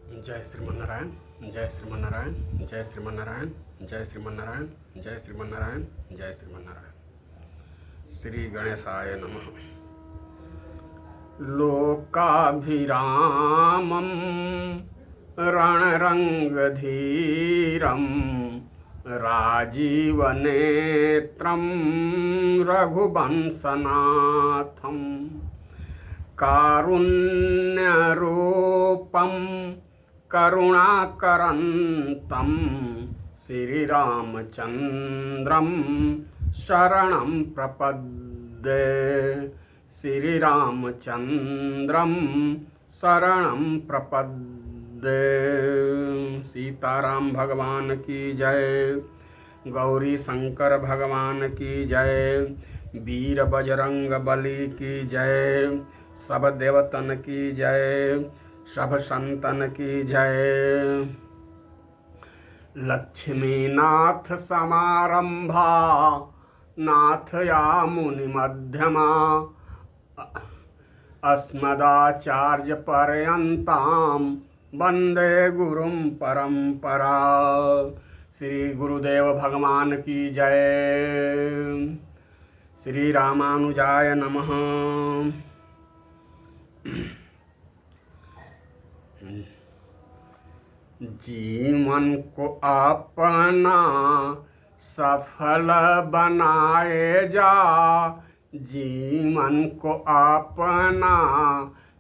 जय श्रीमन्नारायण, जय श्रीमन्नारायण, जय श्रीमन्नारायण, जय श्रीमन्नारायण, जय श्रीमन्नारायण, जय श्रीमन्नारायण। श्री गणेशाय नमः। लोकाभिरामं रणरङ्गधीरं राजीवनेत्रं रघुवंशनाथं कारुण्यरूपं करुणाकरन्तं श्रीरामचन्द्रं शरणं प्रपद्ये। श्रीरामचन्द्रं शरणं प्रपद्ये। सीताराम भगवान की जय, गौरी शंकर भगवान की जय, वीर बजरंग बली की जय, सब देवतन की जय, सब संतन की जय। लक्ष्मीनाथ समारंभा नाथयामुनि मध्यमा अस्मदाचार्य पर्यंतां वंदे गुरुं परंपरा। श्री गुरुदेव भगवान की जय। श्री रामानुजाय नमः। जीवन को अपना सफल बनाए जा, जीवन को अपना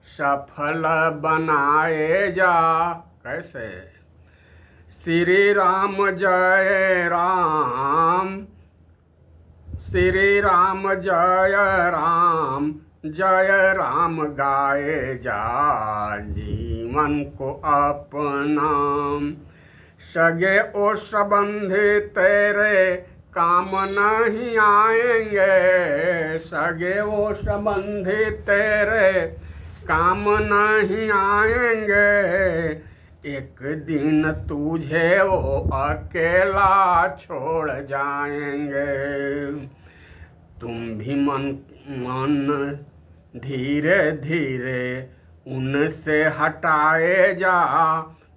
सफल बनाए जा। कैसे? श्री राम जय राम, श्री राम जय राम, जय राम गाए जा। जीवन को अपना सगे ओ संबंधी तेरे काम नहीं आएंगे, सगे ओ संबंधी तेरे काम नहीं आएंगे। एक दिन तुझे वो अकेला छोड़ जाएंगे। तुम भी मन धीरे धीरे उनसे हटाए जा,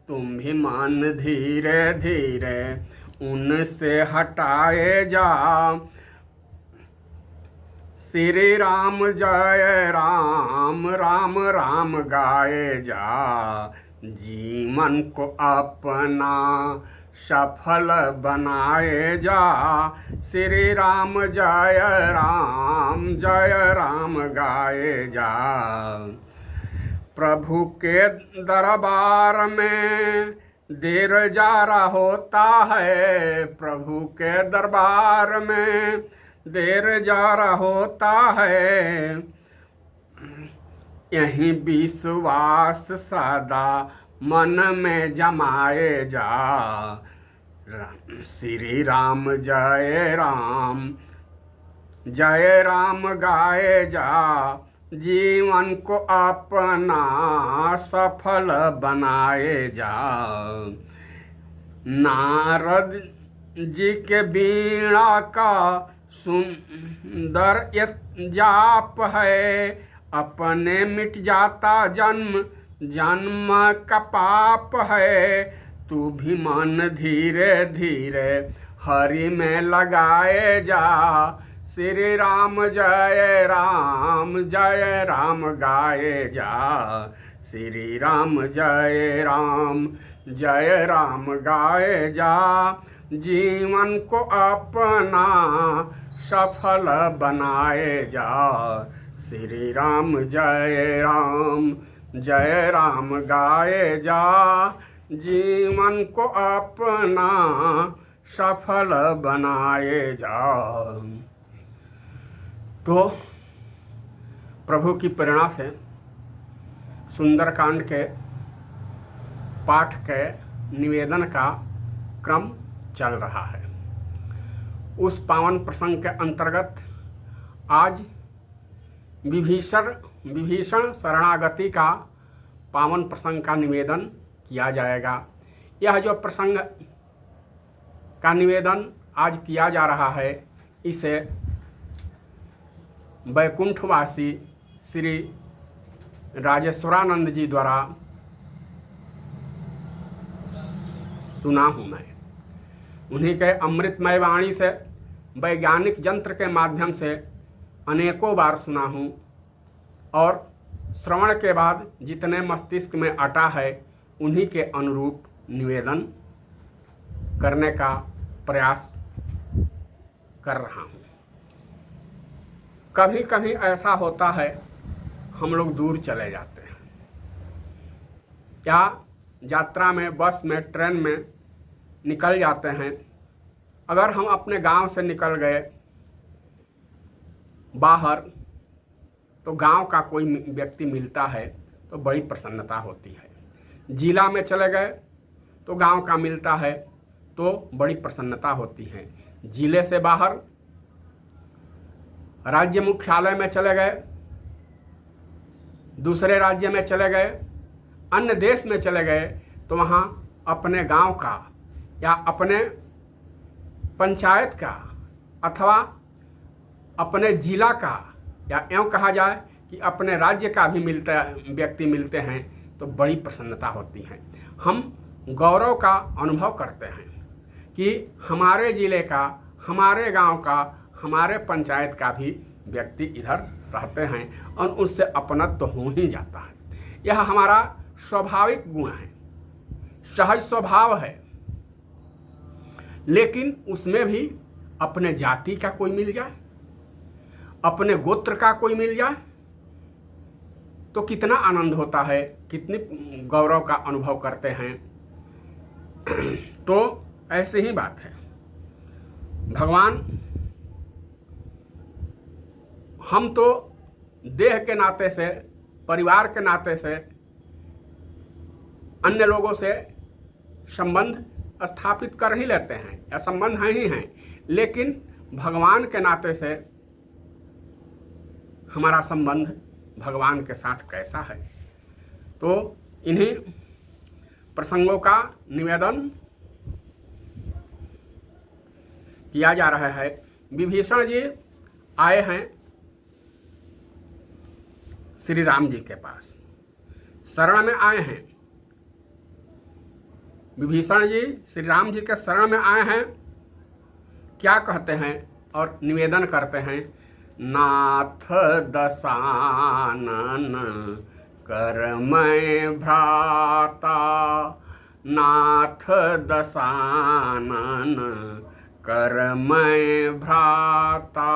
तुम भी मन धीरे धीरे उनसे हटाए जा। श्री राम जय राम, राम राम गाए जा। जीवन को अपना सफल बनाए जा। श्री राम जय राम गाए जा। प्रभु के दरबार में देर जारा होता है, प्रभु के दरबार में देर जारा होता है। यही विश्वास सदा मन में जमाए जा। श्री राम जय राम गाए जा। जीवन को अपना सफल बनाए जा। नारद जी के बीणा का सुंदर जाप है, अपने मिट जाता जन्म जन्म का पाप है। तू भी मन धीरे धीरे हरि में लगाए जा। श्री राम जय राम गाए जा। श्री राम जय राम गाए जा। जीवन को अपना सफल बनाए जा। श्री राम जय राम गाए जा। जीवन को अपना सफल बनाए जा। तो प्रभु की प्रेरणा से सुंदरकांड के पाठ के निवेदन का क्रम चल रहा है। उस पावन प्रसंग के अंतर्गत आज विभीषण शरणागति का पावन प्रसंग का निवेदन किया जाएगा। यह जो प्रसंग का निवेदन आज किया जा रहा है, इसे वैकुंठवासी श्री राजेश्वरानंद जी द्वारा सुना हूँ मैं। उन्हीं के अमृतमय वाणी से वैज्ञानिक यंत्र के माध्यम से अनेकों बार सुना हूँ और श्रवण के बाद जितने मस्तिष्क में अटा है उन्हीं के अनुरूप निवेदन करने का प्रयास कर रहा हूँ। कभी कभी ऐसा होता है हम लोग दूर चले जाते हैं या यात्रा में, बस में, ट्रेन में निकल जाते हैं। अगर हम अपने गांव से निकल गए बाहर तो गांव का कोई व्यक्ति मिलता है तो बड़ी प्रसन्नता होती है। जिला में चले गए तो गांव का मिलता है तो बड़ी प्रसन्नता होती है। जिले से बाहर राज्य मुख्यालय में चले गए, दूसरे राज्य में चले गए, अन्य देश में चले गए तो वहाँ अपने गांव का या अपने पंचायत का अथवा अपने जिला का या यूँ कहा जाए कि अपने राज्य का भी व्यक्ति मिलते हैं तो बड़ी प्रसन्नता होती है। हम गौरव का अनुभव करते हैं कि हमारे ज़िले का, हमारे गांव का, हमारे पंचायत का भी व्यक्ति इधर रहते हैं और उससे अपनत्व तो हो ही जाता है। यह हमारा स्वाभाविक गुण है, सहज स्वभाव है। लेकिन उसमें भी अपने जाति का कोई मिल जाए, अपने गोत्र का कोई मिल जाए तो कितना आनंद होता है, कितनी गौरव का अनुभव करते हैं। तो ऐसे ही बात है। भगवान हम तो देह के नाते से, परिवार के नाते से अन्य लोगों से संबंध स्थापित कर ही लेते हैं या संबंध हैं ही हैं, लेकिन भगवान के नाते से हमारा संबंध भगवान के साथ कैसा है। तो इन्हीं प्रसंगों का निवेदन किया जा रहा है। विभीषण जी आए हैं श्री राम जी के पास, शरण में आए हैं। विभीषण जी श्री राम जी के शरण में आए हैं। क्या कहते हैं और निवेदन करते हैं? नाथ दशानन कर मैं भ्राता, नाथ दशानन कर मैं भ्राता।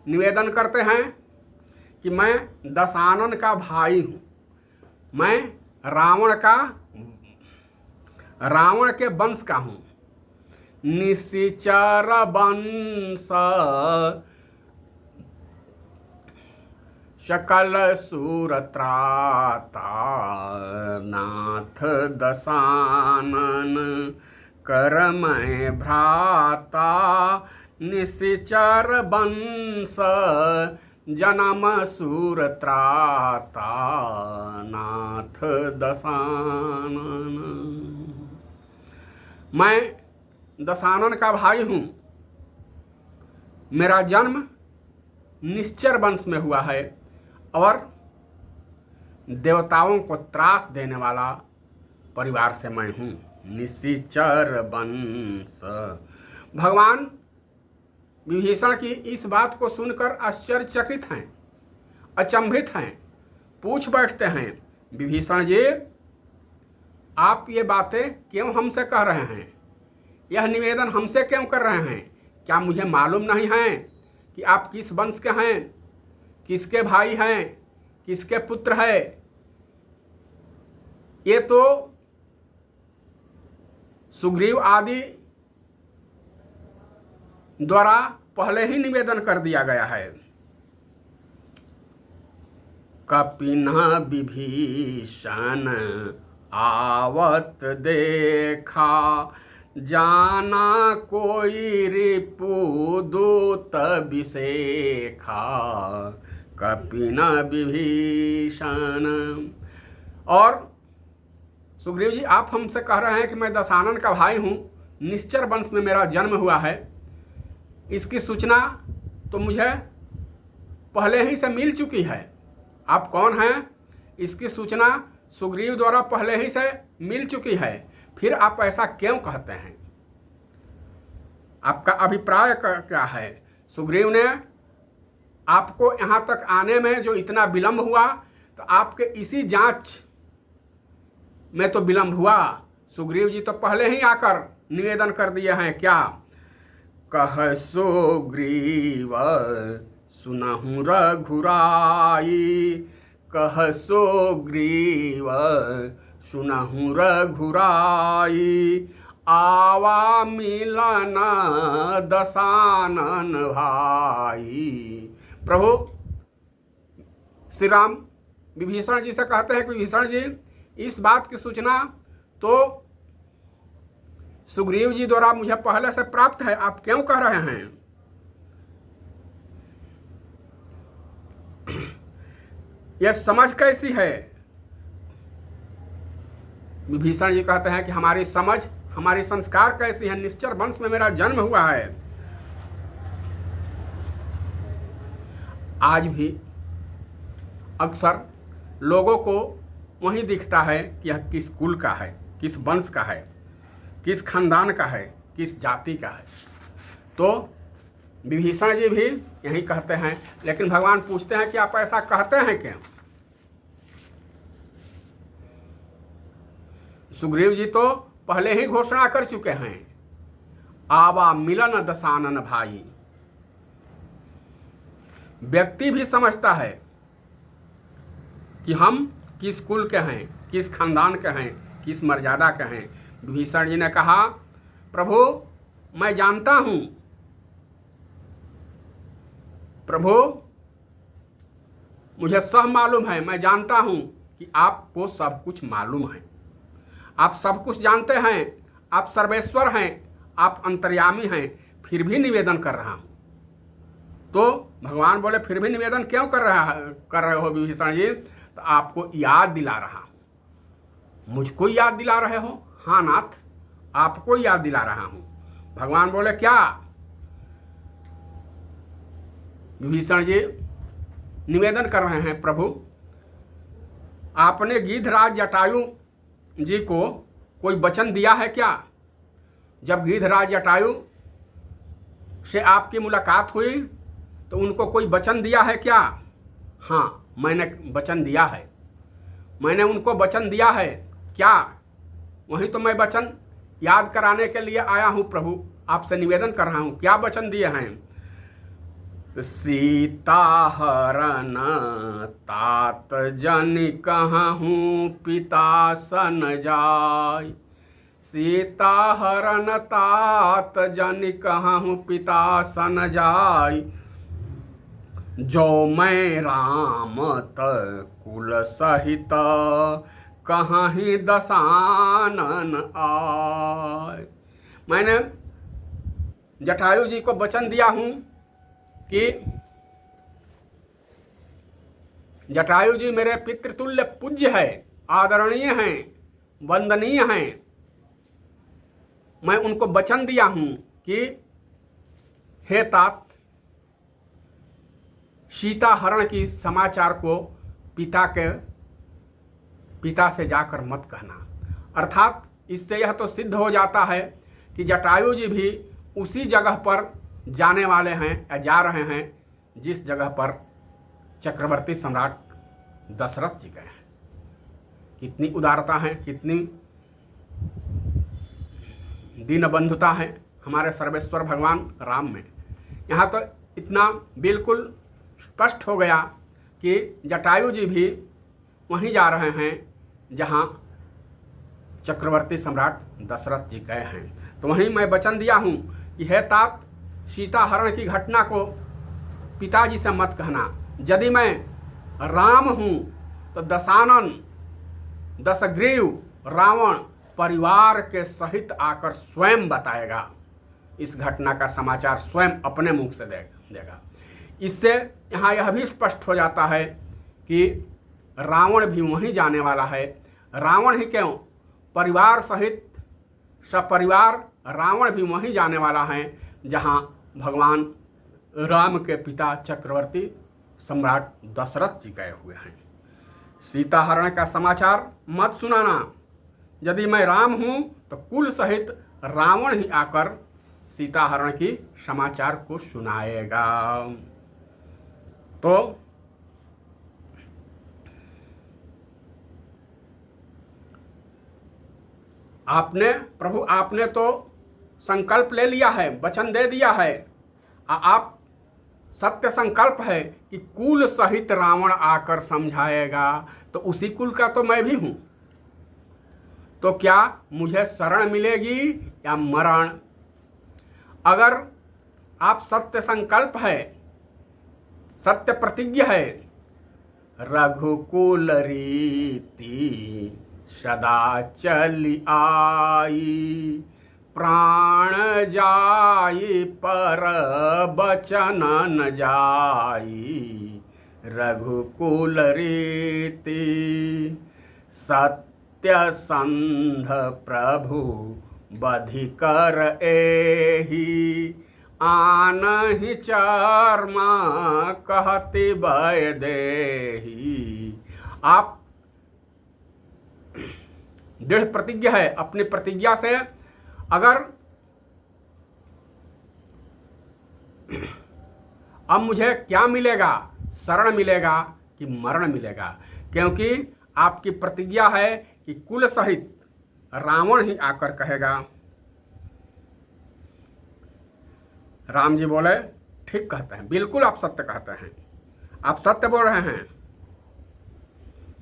निवेदन करते हैं कि मैं दशानन का भाई हूँ, मैं रावण के वंश का हूँ। निशिचर वंश सकल सूर त्राता, नाथ दशानन कर मैं भ्राता। निशिचर वंश जन्म सूर त्राता, नाथ दशानन। मैं दशानन का भाई हूँ। मेरा जन्म निश्चर वंश में हुआ है और देवताओं को त्रास देने वाला परिवार से मैं हूँ। निशिचर वंश। भगवान विभीषण की इस बात को सुनकर आश्चर्यचकित हैं, अचंभित हैं, पूछ बैठते हैं, विभीषण जी आप ये बातें क्यों हमसे कह रहे हैं? यह निवेदन हमसे क्यों कर रहे हैं? क्या मुझे मालूम नहीं है कि आप किस वंश के हैं, किसके भाई हैं, किसके पुत्र हैं? ये तो सुग्रीव आदि द्वारा पहले ही निवेदन कर दिया गया है। कपिना विभीषण आवत देखा, जाना कोई रिपुदूत विशेखा। कपिना विभीषण। और सुग्रीव जी आप हमसे कह रहे हैं कि मैं दशानन का भाई हूँ, निश्चर वंश में मेरा जन्म हुआ है। इसकी सूचना तो मुझे पहले ही से मिल चुकी है। आप कौन हैं इसकी सूचना सुग्रीव द्वारा पहले ही से मिल चुकी है। फिर आप ऐसा क्यों कहते हैं? आपका अभिप्राय क्या है? सुग्रीव ने आपको यहाँ तक आने में जो इतना विलंब हुआ, तो आपके इसी जांच में तो विलंब हुआ। सुग्रीव जी तो पहले ही आकर निवेदन कर दिए हैं क्या? कह सुग्रीव सुनहु रघुराई, कह सुग्रीव सुनहु रघुराई, आवा मिलन दशानन भाई। प्रभु श्री राम विभीषण जी से कहते हैं कि विभीषण जी, इस बात की सूचना तो सुग्रीव जी द्वारा मुझे पहले से प्राप्त है, आप क्यों कह रहे हैं? यह समझ कैसी है? विभीषण जी कहते हैं कि हमारी समझ, हमारी संस्कार कैसी है? निश्चर वंश में मेरा जन्म हुआ है। आज भी अक्सर लोगों को वही दिखता है कि यह किस कुल का है, किस वंश का है, किस खानदान का है, किस जाति का है। तो विभीषण जी भी यही कहते हैं, लेकिन भगवान पूछते हैं कि आप ऐसा कहते हैं क्यों? सुग्रीव जी तो पहले ही घोषणा कर चुके हैं, आवा मिलन दशानन भाई। व्यक्ति भी समझता है कि हम किस कुल के हैं, किस खानदान के हैं, किस मर्यादा के हैं। विभीषण जी ने कहा, प्रभु मैं जानता हूं, प्रभु मुझे सब मालूम है, मैं जानता हूं कि आपको सब कुछ मालूम है, आप सब कुछ जानते हैं, आप सर्वेश्वर हैं, आप अंतर्यामी हैं, फिर भी निवेदन कर रहा हूं। तो भगवान बोले, फिर भी निवेदन क्यों कर रहे हो विभीषण जी? तो आपको याद दिला रहा हूं। मुझको याद दिला रहे हो? हाँ नाथ, आपको याद दिला रहा हूं। भगवान बोले, क्या? विभीषण जी निवेदन कर रहे हैं, प्रभु आपने गिद्धराज जटायु जी को कोई वचन दिया है क्या? जब गिद्धराज जटायु से आपकी मुलाकात हुई तो उनको कोई वचन दिया है क्या? हाँ, मैंने वचन दिया है, मैंने उनको वचन दिया है। क्या? वही तो मैं वचन याद कराने के लिए आया हूँ प्रभु, आपसे निवेदन कर रहा हूँ। क्या वचन दिए हैं? सीता हरण तात जन कहूँ पिता सन जाय, सीता हरण तात जन कहूँ पिता सन जाय, जो मैं राम कुल सहित कहीं दशानन आय। मैंने जटायु जी को वचन दिया हूँ कि जटायु जी मेरे पितृतुल्य पूज्य है, आदरणीय हैं, वंदनीय हैं। मैं उनको वचन दिया हूँ कि हे तात, सीता हरण की समाचार को पिता से जाकर मत कहना। अर्थात इससे यह तो सिद्ध हो जाता है कि जटायु जी भी उसी जगह पर जाने वाले हैं या जा रहे हैं जिस जगह पर चक्रवर्ती सम्राट दशरथ जी गए हैं। कितनी उदारता है, कितनी दीनबंधुता है हमारे सर्वेश्वर भगवान राम में। यहाँ तो इतना बिल्कुल स्पष्ट हो गया कि जटायु जी भी वहीं जा रहे हैं जहाँ चक्रवर्ती सम्राट दशरथ जी गए हैं। तो वहीं मैं वचन दिया हूँ कि हे तात, सीता हरण की घटना को पिताजी से मत कहना। यदि मैं राम हूँ तो दशानन, दशग्रीव रावण परिवार के सहित आकर स्वयं बताएगा, इस घटना का समाचार स्वयं अपने मुख से देगा। इससे यहाँ यह भी स्पष्ट हो जाता है कि रावण भी वहीं जाने वाला है। रावण ही क्यों, परिवार सहित सपरिवार रावण भी वहीं जाने वाला है जहाँ भगवान राम के पिता चक्रवर्ती सम्राट दशरथ जी गए हुए हैं। सीता हरण का समाचार मत सुनाना, यदि मैं राम हूं तो कुल सहित रावण ही आकर सीता हरण की समाचार को सुनाएगा। तो प्रभु आपने तो संकल्प ले लिया है, वचन दे दिया है, आप सत्य संकल्प है कि कुल सहित रावण आकर समझाएगा, तो उसी कुल का तो मैं भी हूं। तो क्या मुझे शरण मिलेगी या मरण? अगर आप सत्य संकल्प है, सत्य प्रतिज्ञा है, रघुकुल रीति सदा चली आई, प्राण जाई पर बचन न जाई, रघुकुल रीति सत्य संध प्रभु बधि कर एहि, आनहि चर्मा कहति भय देहि। आप दृढ़ प्रतिज्ञा है, अपनी प्रतिज्ञा से अगर अब मुझे क्या मिलेगा, शरण मिलेगा कि मरण मिलेगा? क्योंकि आपकी प्रतिज्ञा है कि कुल सहित रावण ही आकर कहेगा। राम जी बोले ठीक कहते हैं, बिल्कुल आप सत्य कहते हैं, आप सत्य बोल रहे हैं।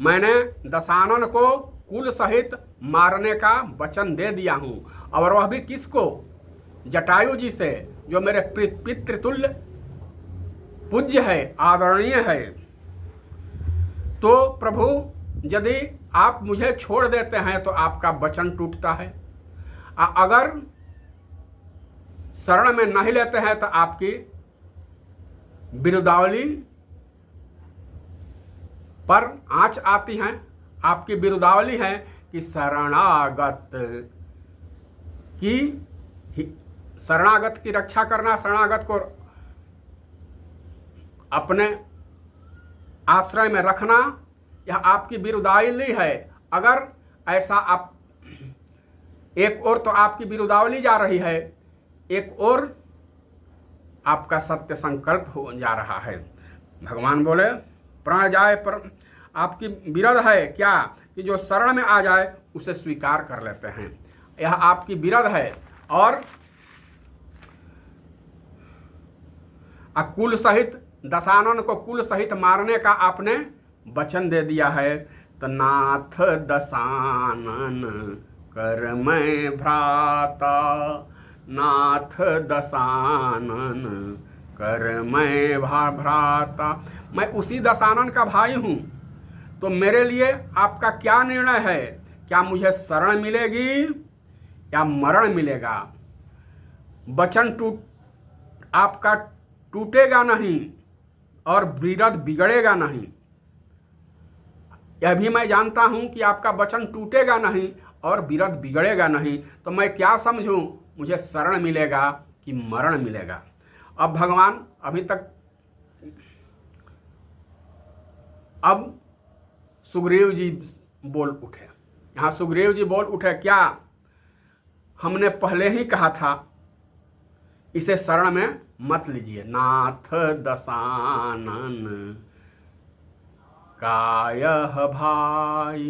मैंने दशानन को कुल सहित मारने का वचन दे दिया हूं, और वह भी किसको? जटायु जी से, जो मेरे पितृतुल्य पूज्य है, आदरणीय है। तो प्रभु यदि आप मुझे छोड़ देते हैं तो आपका वचन टूटता है, अगर शरण में नहीं लेते हैं तो आपकी बिरुदावली पर आंच आती है। आपकी बिरुदावली है कि शरणागत की रक्षा करना, शरणागत को अपने आश्रय में रखना, यह आपकी बिरुदावली है। अगर ऐसा आप, एक ओर तो आपकी बिरुदावली जा रही है, एक ओर आपका सत्य संकल्प हो जा रहा है। भगवान बोले प्राण जाए पर आपकी विरध है क्या कि जो शरण में आ जाए उसे स्वीकार कर लेते हैं, यह आपकी विरध है। और कुल सहित दशानन को कुल सहित मारने का आपने वचन दे दिया है। तो नाथ दशानन कर मैं भ्राता, नाथ दशानन कर मैं भ्राता, मैं उसी दशानन का भाई हूँ। तो मेरे लिए आपका क्या निर्णय है? क्या मुझे शरण मिलेगी या मरण मिलेगा? वचन आपका टूटेगा नहीं और विरध बिगड़ेगा नहीं। यह भी मैं जानता हूं कि आपका वचन टूटेगा नहीं और विरध बिगड़ेगा नहीं। तो मैं क्या समझूं, मुझे शरण मिलेगा कि मरण मिलेगा? अब भगवान अभी तक, अब सुग्रीव जी बोल उठे। यहाँ सुग्रीव जी बोल उठे, क्या हमने पहले ही कहा था इसे शरण में मत लीजिए। नाथ दशानन कायह भाई,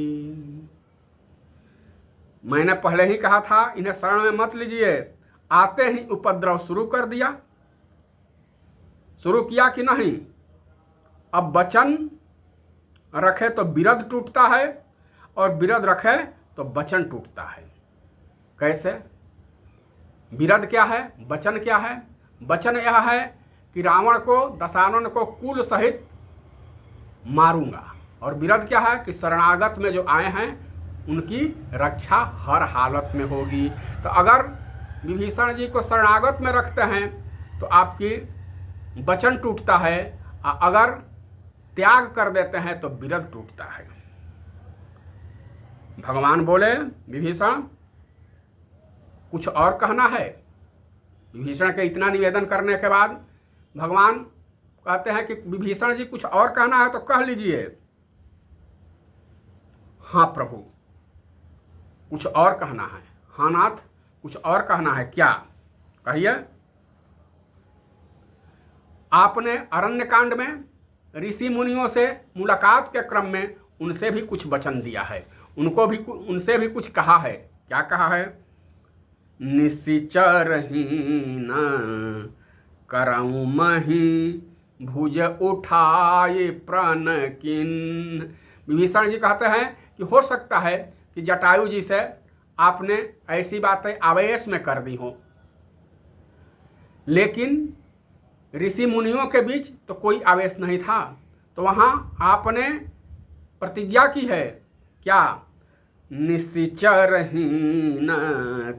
मैंने पहले ही कहा था इन्हें शरण में मत लीजिए। आते ही उपद्रव शुरू कर दिया। शुरू किया कि नहीं? अब वचन रखे तो विरध टूटता है और विरध रखे तो वचन टूटता है। कैसे? विरध क्या है, वचन क्या है? वचन यह है कि रावण को, दशानन को कुल सहित मारूंगा, और विरध क्या है कि शरणागत में जो आए हैं उनकी रक्षा हर हालत में होगी। तो अगर विभीषण जी को शरणागत में रखते हैं तो आपकी वचन टूटता है, अगर त्याग कर देते हैं तो विरध टूटता है। भगवान बोले विभीषण कुछ और कहना है? विभीषण के इतना निवेदन करने के बाद भगवान कहते हैं कि विभीषण जी कुछ और कहना है तो कह लीजिए। हाँ प्रभु, कुछ और कहना है। हाँ नाथ, कुछ और कहना है क्या? कहिए। आपने अरण्यकांड में ऋषि मुनियों से मुलाकात के क्रम में उनसे भी कुछ वचन दिया है, उनसे भी कुछ कहा है। क्या कहा है? निशिचरहीन करऊँ मही भुज उठाए प्रण किन। विभीषण जी कहते हैं कि हो सकता है कि जटायु जी से आपने ऐसी बातें आवेश में कर दी हो, लेकिन ऋषि मुनियों के बीच तो कोई आवेश नहीं था, तो वहाँ आपने प्रतिज्ञा की है। क्या? निशिचरहीन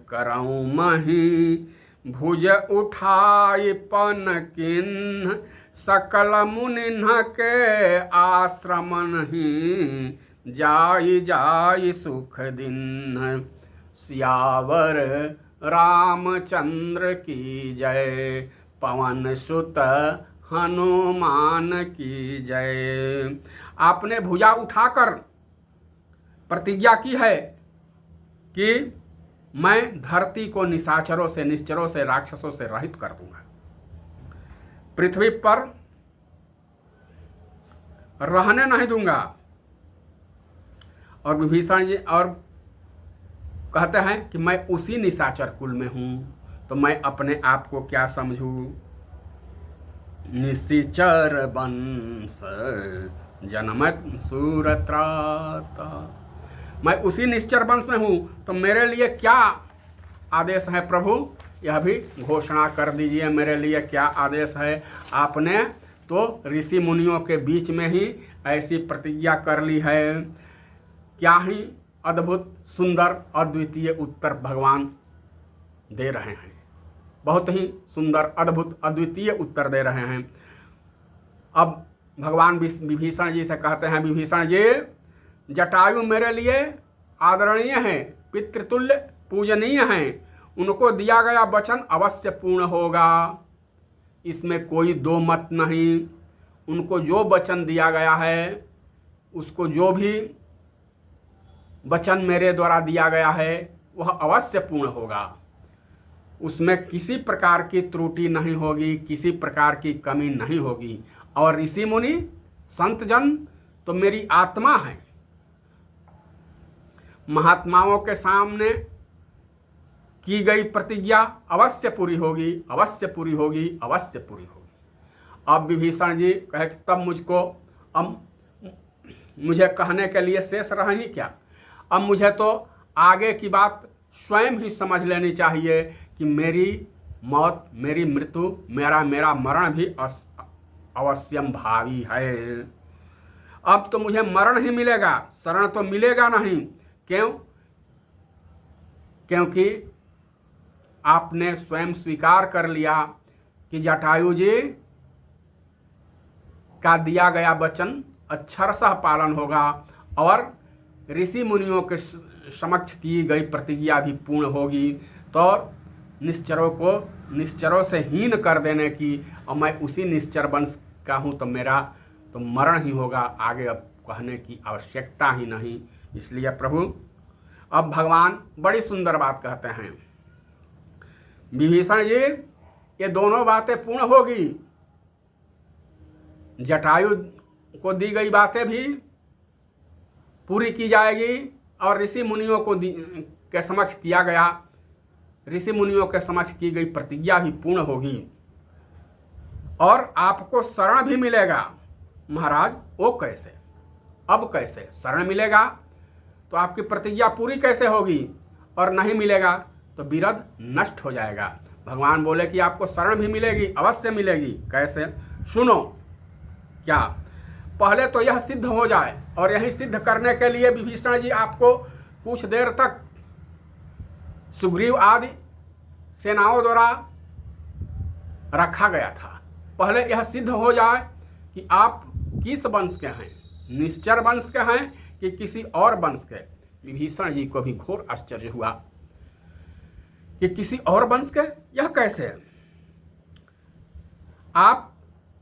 करऊँ मही भुज उठाए पन किन्ह सकल मुनिन्ह के आश्रमन ही जाई जाई सुख दिन। सियावर रामचंद्र की जय, पवन सुत हनुमान की जय। आपने भुजा उठाकर प्रतिज्ञा की है कि मैं धरती को निशाचरों से, निश्चरों से, राक्षसों से रहित कर दूंगा, पृथ्वी पर रहने नहीं दूंगा। और विभीषण जी और कहते हैं कि मैं उसी निशाचर कुल में हूँ, तो मैं अपने आप को क्या समझूं? निशिचर वंश जनमत सूरत्राता। मैं उसी निश्चर वंश में हूँ, तो मेरे लिए क्या आदेश है प्रभु? यह भी घोषणा कर दीजिए, मेरे लिए क्या आदेश है? आपने तो ऋषि मुनियों के बीच में ही ऐसी प्रतिज्ञा कर ली है। क्या ही अद्भुत सुंदर अद्वितीय उत्तर भगवान दे रहे हैं। बहुत ही सुंदर अद्भुत अद्वितीय उत्तर दे रहे हैं। अब भगवान विभीषण जी से कहते हैं, विभीषण जी, जटायु मेरे लिए आदरणीय हैं, पितृतुल्य पूजनीय हैं, उनको दिया गया वचन अवश्य पूर्ण होगा, इसमें कोई दो मत नहीं। उनको जो वचन दिया गया है, उसको जो भी वचन मेरे द्वारा दिया गया है वह अवश्य पूर्ण होगा, उसमें किसी प्रकार की त्रुटि नहीं होगी, किसी प्रकार की कमी नहीं होगी। और ऋषि मुनि संत जन तो मेरी आत्मा है, महात्माओं के सामने की गई प्रतिज्ञा अवश्य पूरी होगी, अवश्य पूरी होगी, अवश्य पूरी होगी। अब विभीषण जी कहे कि तब मुझे कहने के लिए शेष रहा ही क्या? अब मुझे तो आगे की बात स्वयं ही समझ लेनी चाहिए कि मेरी मौत, मेरी मृत्यु, मेरा मरण भी अवश्यम भावी है। अब तो मुझे मरण ही मिलेगा, शरण तो मिलेगा नहीं। क्यों? क्योंकि आपने स्वयं स्वीकार कर लिया कि जटायु जी का दिया गया वचन अक्षरशः पालन होगा और ऋषि मुनियों के समक्ष की गई प्रतिज्ञा भी पूर्ण होगी। तो निश्चरों को निश्चरों से हीन कर देने की, और मैं उसी निश्चर वंश का हूँ, तो मेरा तो मरण ही होगा, आगे अब कहने की आवश्यकता ही नहीं। इसलिए प्रभु अब भगवान बड़ी सुंदर बात कहते हैं, विभीषण जी ये दोनों बातें पूर्ण होगी, जटायु को दी गई बातें भी पूरी की जाएगी और ऋषि मुनियों को के समक्ष किया गया, ऋषि मुनियों के समक्ष की गई प्रतिज्ञा भी पूर्ण होगी और आपको शरण भी मिलेगा। महाराज वो कैसे? अब कैसे शरण मिलेगा? तो आपकी प्रतिज्ञा पूरी कैसे होगी? और नहीं मिलेगा तो विरध नष्ट हो जाएगा। भगवान बोले कि आपको शरण भी मिलेगी, अवश्य मिलेगी। कैसे? सुनो। क्या? पहले तो यह सिद्ध हो जाए, और यही सिद्ध करने के लिए विभीषण जी आपको कुछ देर तक सुग्रीव आदि सेनाओं द्वारा रखा गया था। पहले यह सिद्ध हो जाए कि आप किस वंश के हैं, निश्चर वंश के हैं कि किसी और वंश के। विभीषण जी को भी घोर आश्चर्य हुआ कि किसी और वंश के, यह कैसे? आप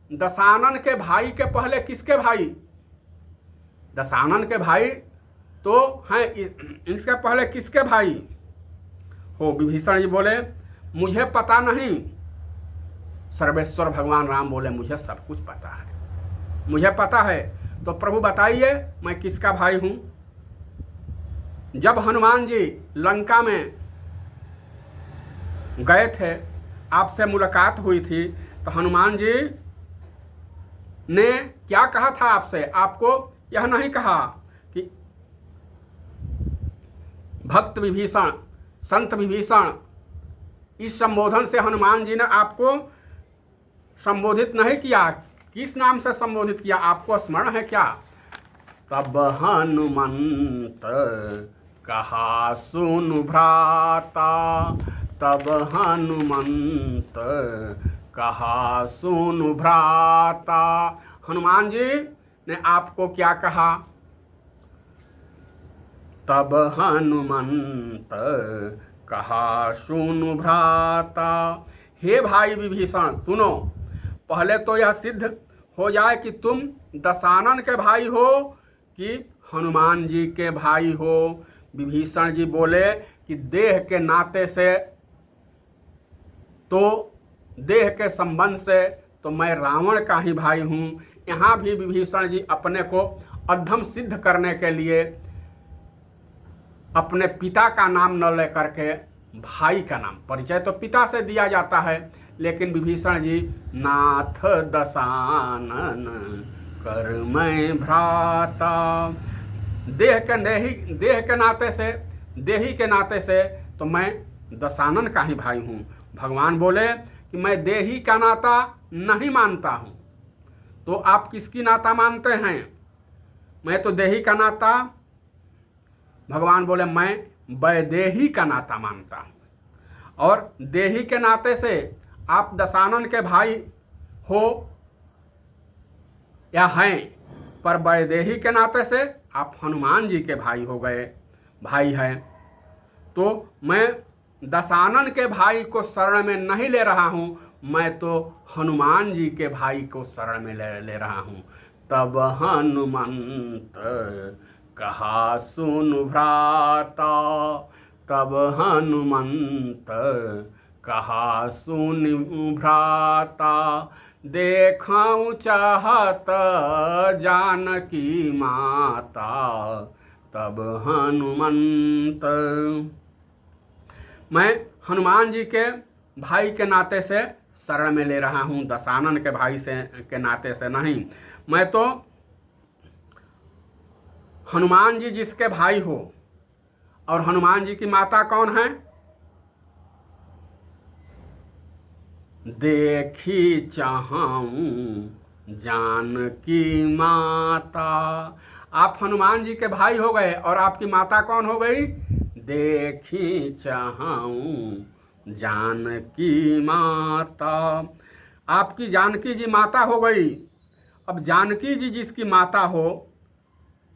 दशानन के भाई के पहले किसके भाई? दशानन के भाई तो हैं इसके पहले किसके भाई हो? विभीषण जी बोले मुझे पता नहीं। सर्वेश्वर भगवान राम बोले मुझे सब कुछ पता है, मुझे पता है। तो प्रभु बताइए मैं किसका भाई हूं? जब हनुमान जी लंका में गए थे, आपसे मुलाकात हुई थी, तो हनुमान जी ने क्या कहा था आपसे? आपको यह नहीं कहा कि भक्त विभीषण, संत विभीषण, इस संबोधन से हनुमान जी ने आपको संबोधित नहीं किया। किस नाम से संबोधित किया आपको स्मरण है क्या? तब हनुमंत कहा सुनु भ्राता, तब हनुमंत कहा सुनु भ्राता। हनुमान जी ने आपको क्या कहा? तब हनुमंत कहा सुनु भ्राता। हे भाई विभीषण सुनो, पहले तो यह सिद्ध हो जाए कि तुम दशानन के भाई हो कि हनुमान जी के भाई हो। विभीषण जी बोले कि देह के नाते से, तो देह के संबंध से तो मैं रावण का ही भाई हूँ। यहाँ भी विभीषण जी अपने को अधम सिद्ध करने के लिए अपने पिता का नाम न लेकर के भाई का नाम, परिचय तो पिता से दिया जाता है, लेकिन विभीषण जी नाथ दशानन कर मैं भ्राता। देह के नाते से, देही के नाते से तो मैं दशानन का ही भाई हूँ। भगवान बोले कि मैं देही का नाता नहीं मानता हूँ। तो आप किसकी नाता मानते हैं? मैं तो देही का नाता, भगवान बोले मैं वैदेही का नाता मानता हूँ। और देही के नाते से आप दशानन के भाई हो या हैं, पर वैदेही के नाते से आप हनुमान जी के भाई हो गए, भाई हैं। तो मैं दशानन के भाई को शरण में नहीं ले रहा हूँ, मैं तो हनुमान जी के भाई को शरण में ले रहा हूँ। तब हनुमंत कहा सुनु भ्राता, तब हनुमंत कहा सुनु भ्राता। देखऊं चाहत जानकी माता, तब हनुमंत। मैं हनुमान जी के भाई के नाते से शरण में ले रहा हूँ, दशानन के भाई से के नाते से नहीं। मैं तो हनुमान जी जिसके भाई हो, और हनुमान जी की माता कौन है? देखी चाहूं जानकी माता। आप हनुमान जी के भाई हो गए और आपकी माता कौन हो गई? देखी चाहूं जानकी माता। आपकी जानकी जी माता हो गई। अब जानकी जी जिसकी माता हो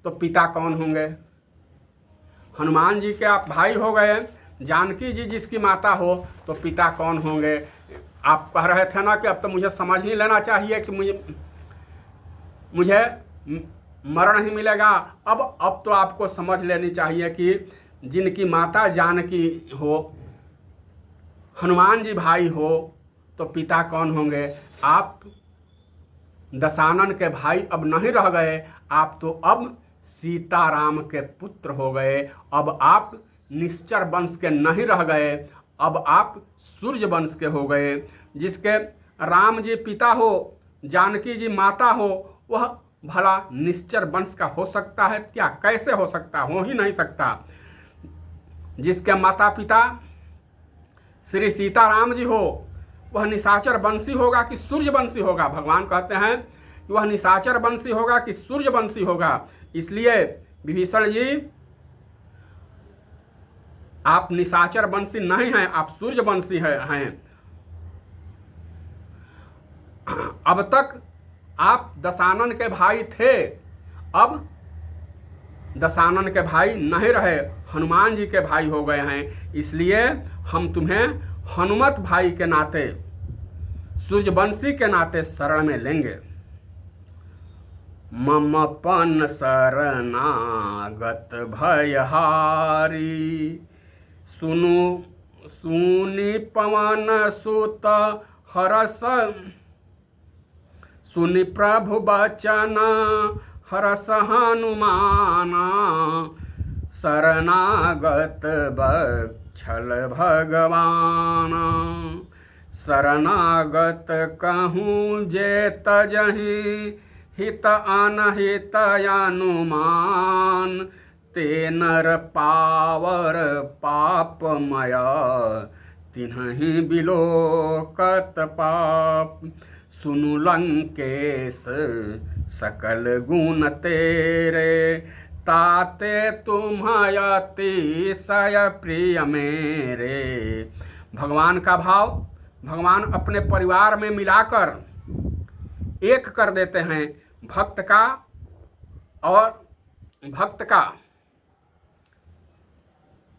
तो पिता कौन होंगे? हनुमान जी के आप भाई हो गए, जानकी जी जिसकी माता हो तो पिता कौन होंगे? आप कह रहे थे ना कि अब तो मुझे समझ ही लेना चाहिए कि मुझे मरण ही मिलेगा। अब तो आपको समझ लेनी चाहिए कि जिनकी माता जानकी हो, हनुमान जी भाई हो, तो पिता कौन होंगे? आप दशानन के भाई अब नहीं रह गए, आप तो अब सीताराम के पुत्र हो गए। अब आप निश्चर वंश के नहीं रह गए, अब आप सूर्य वंश के हो गए। जिसके राम जी पिता हो, जानकी जी माता हो, वह भला निश्चर वंश का हो सकता है क्या? कैसे हो सकता? हो ही नहीं सकता। जिसके माता पिता श्री सीताराम जी हो, वह निशाचर वंशी होगा कि सूर्य वंशी होगा? भगवान कहते हैं कि वह निशाचर वंशी होगा कि सूर्य वंशी होगा। इसलिए विभीषण जी आप निशाचर वंशी नहीं हैं, आप सूर्य वंशी हैं। अब तक आप दशानन के भाई थे, अब दशानन के भाई नहीं रहे, हनुमान जी के भाई हो गए हैं। इसलिए हम तुम्हें हनुमत भाई के नाते, सूर्यवंशी के नाते शरण में लेंगे। ममपन शरणागत भयहारी। सुनु सुनि पवन सुत हरस, सुनि प्रभु बचन हरस हनुमाना। शरणागत बक्षल भगवान, शरणागत कहूँ जे तजहि हित अनहित अनुमान। ते नर पावर पापमय, तिन्हि बिलोकत पाप। सुनु लंकेश सकल गुण तेरे, ताते तुम अतिशय प्रिय मेरे। भगवान का भाव भगवान अपने परिवार में मिलाकर एक कर देते हैं। भक्त का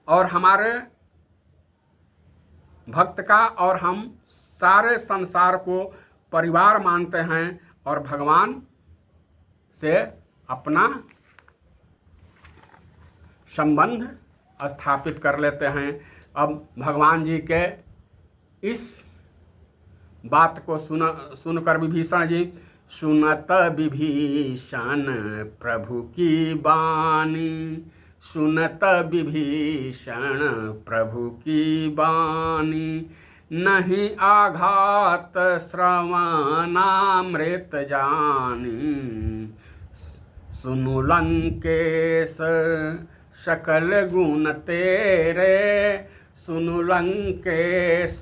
और हमारे भक्त का और हम सारे संसार को परिवार मानते हैं और भगवान से अपना संबंध स्थापित कर लेते हैं। अब भगवान जी के इस बात को सुनकर विभीषण जी, सुनत विभीषण प्रभु की बानी, सुनत विभीषण प्रभु की बानी। नहीं आघात श्रवणामृत जानी, सुनु लंकेश सकल गुण तेरे। सुनु लंकेश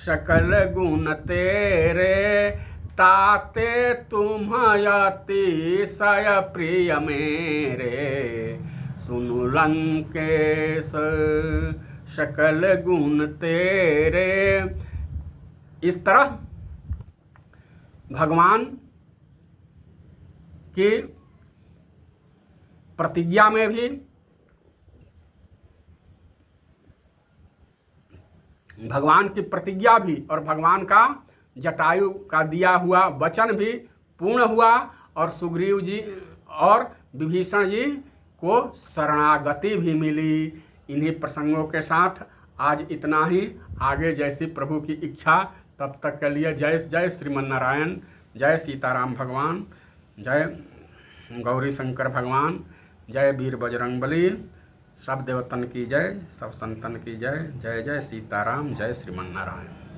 सकल गुण तेरे, ताते तुम अतिशय प्रिय मेरे। सुनु लंकेश सकल गुण तेरे। इस तरह भगवान की प्रतिज्ञा में भी भगवान की प्रतिज्ञा भी और भगवान का जटायु का दिया हुआ वचन भी पूर्ण हुआ और सुग्रीव जी और विभीषण जी को शरणागति भी मिली। इन्हीं प्रसंगों के साथ आज इतना ही। आगे जैसी प्रभु की इच्छा, तब तक के लिए जय जय श्रीमन्नारायण, जय सीताराम भगवान, जय गौरी शंकर भगवान, जय वीर बजरंगबली। सब देवतन की जय, सब संतन की जय। जय जय सीताराम, जय श्रीमन्नारायण।